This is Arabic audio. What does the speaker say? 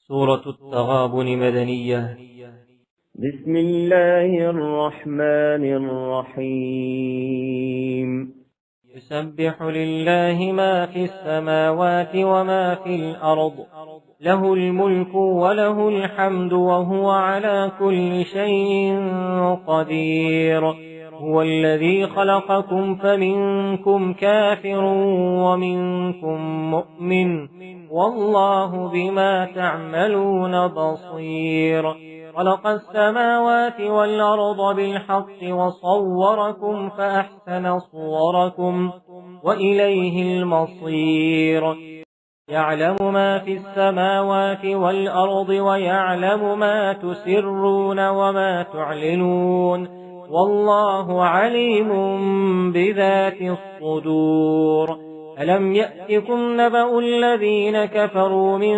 سورة التغابن مدنية. بسم الله الرحمن الرحيم. يسبح لله ما في السماوات وما في الأرض، له الملك وله الحمد وهو على كل شيء قدير. هو الذي خلقكم فمنكم كافر ومنكم مؤمن، والله بما تعملون بصير. خلق السماوات والأرض بالحق وصوركم فأحسن صوركم وإليه المصير. يعلم ما في السماوات والأرض ويعلم ما تسرون وما تعلنون، والله عليم بذات الصدور. ألم يأتكم نبأ الذين كفروا من